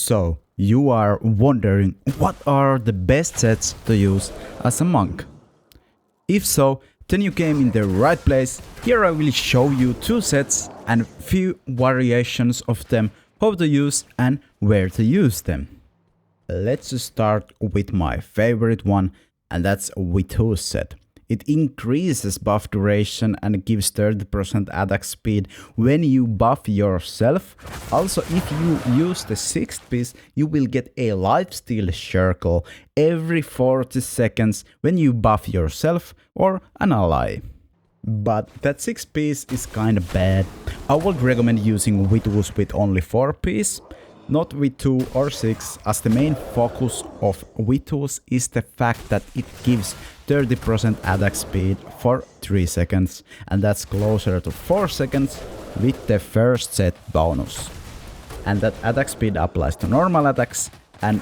So, you are wondering what are the best sets to use as a monk? If so, then you came in the right place. Here I will show you two sets and few variations of them, how to use and where to use them. Let's start with my favorite one, and that's Wito set. It increases buff duration and gives 30% attack speed when you buff yourself. Also, if you use the 6th piece, you will get a lifesteal circle every 40 seconds when you buff yourself or an ally. But that 6th piece is kinda bad. I would recommend using Witos with only 4 piece. Not with 2 or 6, as the main focus of Witos is the fact that it gives 30% attack speed for 3 seconds, and that's closer to 4 seconds with the first set bonus. And that attack speed applies to normal attacks and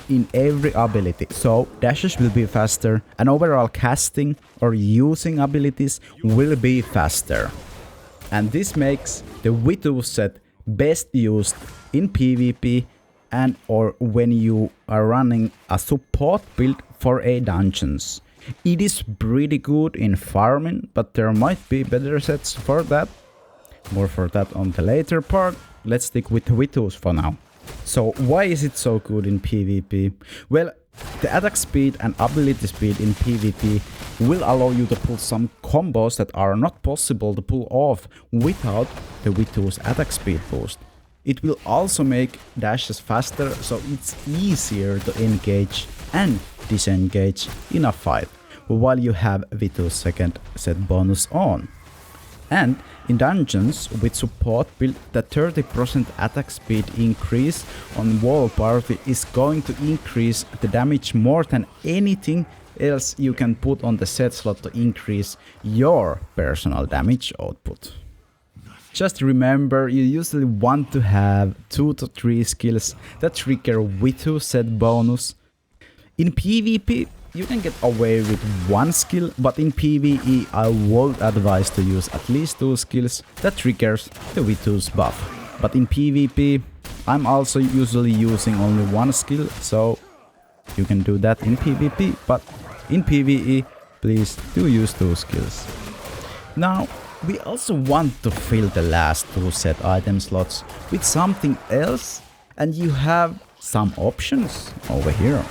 in every ability, so dashes will be faster and overall casting or using abilities will be faster. And this makes the Witos set best used in PvP and or when you are running a support build for a dungeons. It is pretty good in farming, but there might be better sets for that. More for that on the later part. Let's stick with Witos for now. So why is it so good in PvP? Well, the attack speed and ability speed in PvP will allow you to pull some combos that are not possible to pull off without the Witos attack speed boost. It will also make dashes faster, so it's easier to engage and disengage in a fight while you have Witos second set bonus on. And in dungeons with support build, the 30% attack speed increase on wall party is going to increase the damage more than anything else you can put on the set slot to increase your personal damage output. Just remember, you usually want to have 2 to 3 skills that trigger Witos set bonus. In PvP, you can get away with 1 skill, but in PvE I would advise to use at least 2 skills that triggers the Witos buff. But in PvP, I'm also usually using only 1 skill, so you can do that in PvP, but in PvE, please do use 2 skills. Now, we also want to fill the last 2 set item slots with something else, and you have some options over here.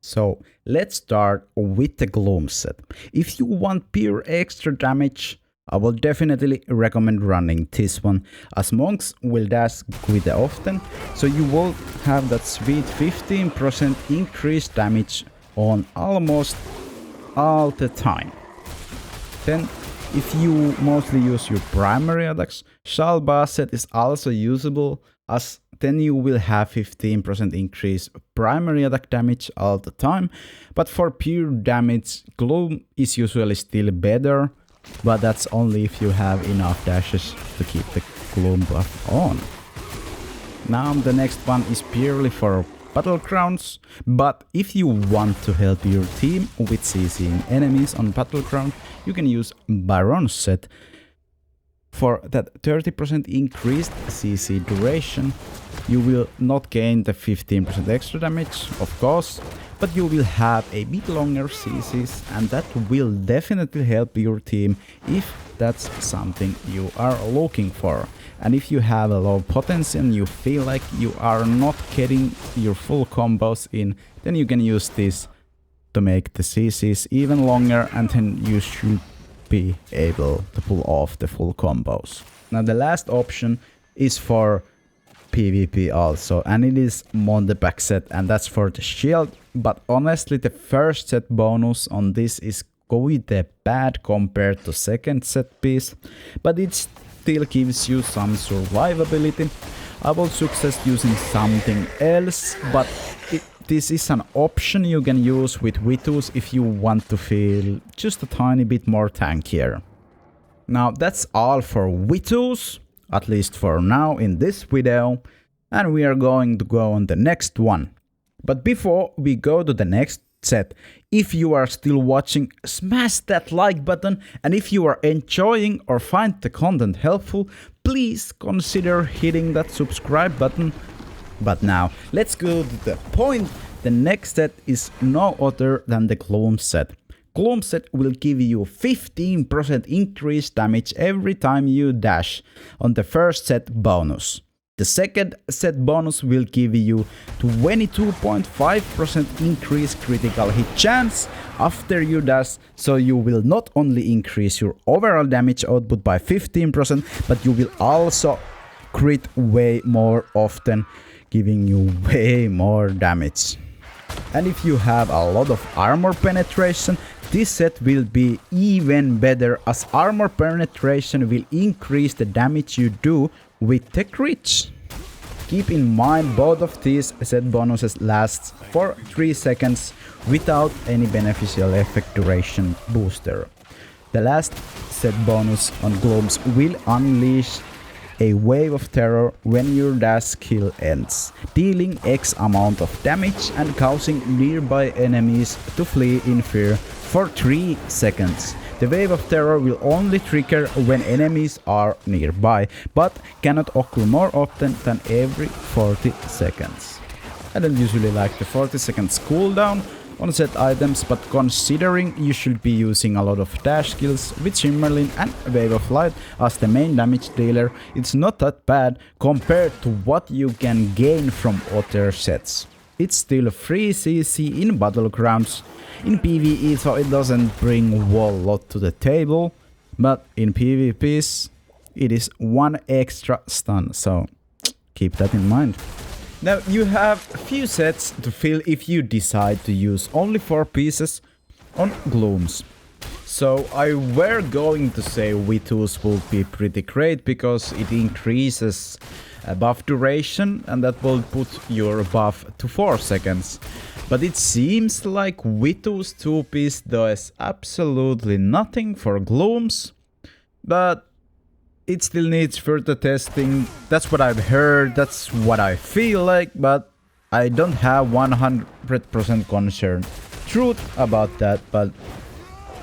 So let's start with the Gloom set. If you want pure extra damage, I will definitely recommend running this one, as monks will dash quite often, so you will have that sweet 15% increased damage on almost all the time. Then if you mostly use your primary attacks, Shalba set is also usable, as then you will have 15% increase primary attack damage all the time. But for pure damage, Gloom is usually still better, but that's only if you have enough dashes to keep the Gloom buff on. Now the next one is purely for Battlegrounds, but if you want to help your team with CCing enemies on Battleground, you can use Baron's set. For that 30% increased CC duration, you will not gain the 15% extra damage, of course, but you will have a bit longer CCs, and that will definitely help your team if that's something you are looking for. And if you have a low potency and you feel like you are not getting your full combos in, then you can use this to make the CCs even longer, and then you should be able to pull off the full combos. Now the last option is for PvP also, and it is Monteback set, and that's for the shield. But honestly, the first set bonus on this is quite bad compared to second set piece, but it still gives you some survivability. I will suggest using something else, but this is an option you can use with Witos if you want to feel just a tiny bit more tankier. Now that's all for Witos, at least for now in this video, and we are going to go on the next one. But before we go to the next set, if you are still watching, smash that like button, and if you are enjoying or find the content helpful, please consider hitting that subscribe button. But now, let's go to the point. The next set is no other than the Gloom set. Gloom set will give you 15% increased damage every time you dash on the first set bonus. The second set bonus will give you 22.5% increased critical hit chance after you dash, so you will not only increase your overall damage output by 15%, but you will also crit way more often, giving you way more damage. And if you have a lot of armor penetration, this set will be even better, as armor penetration will increase the damage you do with the crits. Keep in mind, both of these set bonuses last for 3 seconds without any beneficial effect duration booster. The last set bonus on Glooms will unleash a wave of terror when your dash skill ends, dealing X amount of damage and causing nearby enemies to flee in fear for 3 seconds. The wave of terror will only trigger when enemies are nearby, but cannot occur more often than every 40 seconds. I don't usually like the 40 seconds cooldown on set items, but considering you should be using a lot of dash skills with Shimmerlin and Wave of Light as the main damage dealer, it's not that bad compared to what you can gain from other sets. It's still free CC in Battlegrounds in PvE, so it doesn't bring a whole lot to the table, but in PvPs it is 1 extra stun, so keep that in mind. Now you have a few sets to fill if you decide to use only 4 pieces on Glooms. So I were going to say Witos will be pretty great because it increases buff duration and that will put your buff to 4 seconds. But it seems like Witos 2-piece does absolutely nothing for Glooms, but it still needs further testing. That's what I've heard, that's what I feel like, but I don't have 100% concern truth about that, but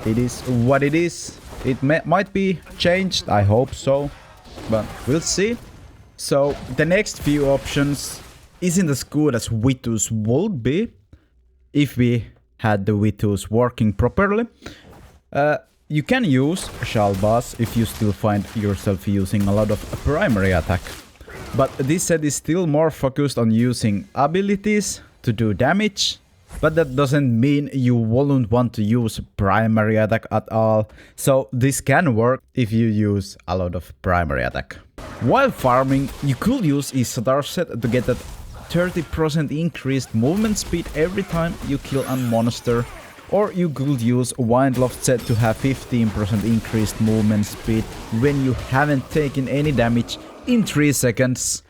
it is what it is. It might be changed, I hope so, but we'll see. So the next few options isn't as good as Witos would be if we had the Witos working properly. You can use Shalbaz if you still find yourself using a lot of primary attack. But this set is still more focused on using abilities to do damage. But that doesn't mean you won't want to use primary attack at all. So this can work if you use a lot of primary attack. While farming, you could use Isadar set to get that 30% increased movement speed every time you kill a monster. Or you could use Windloft set to have 15% increased movement speed when you haven't taken any damage in 3 seconds.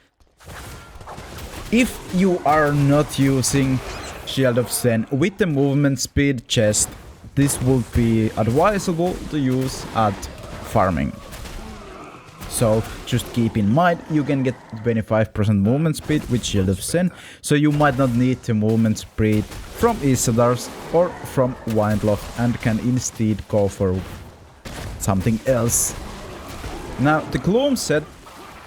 If you are not using Shield of Zen with the movement speed chest, this would be advisable to use at farming. So just keep in mind, you can get 25% movement speed with Shield of Zen, so you might not need the movement speed from Isadar's or from Windloft and can instead go for something else. Now the Gloom set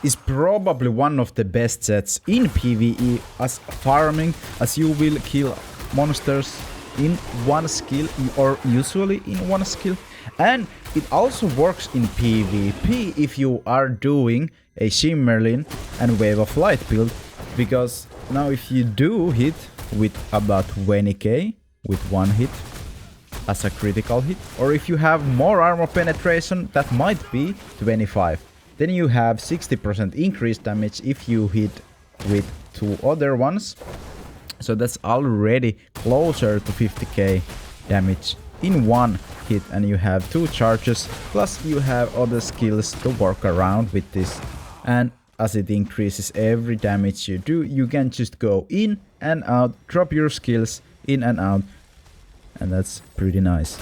is probably one of the best sets in PvE as farming, as you will kill monsters in 1 skill or usually in 1 skill. And it also works in PvP if you are doing a Shimmerlin and Wave of Light build, because now if you do hit with about 20k with 1 hit as a critical hit, or if you have more armor penetration, that might be 25. Then you have 60% increased damage if you hit with 2 other ones. So that's already closer to 50k damage in 1 hit, and you have 2 charges, plus you have other skills to work around with this. And as it increases every damage you do, you can just go in and out, drop your skills in and out, and that's pretty nice.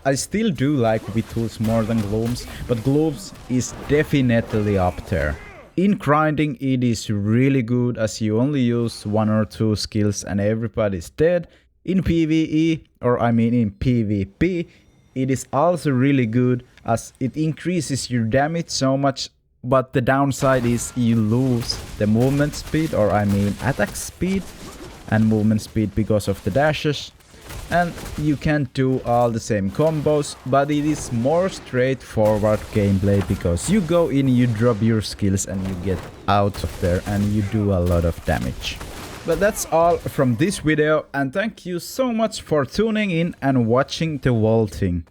I still do like Witos more than Glooms, but Glooms is definitely up there. In grinding it is really good, as you only use 1 or 2 skills and everybody's dead. In PvE, or I mean in PvP, it is also really good as it increases your damage so much but the downside is you lose the movement speed, or I mean attack speed and movement speed because of the dashes. And you can't do all the same combos, but it is more straightforward gameplay because you go in, you drop your skills and you get out of there and you do a lot of damage. But that's all from this video, and thank you so much for tuning in and watching the whole thing.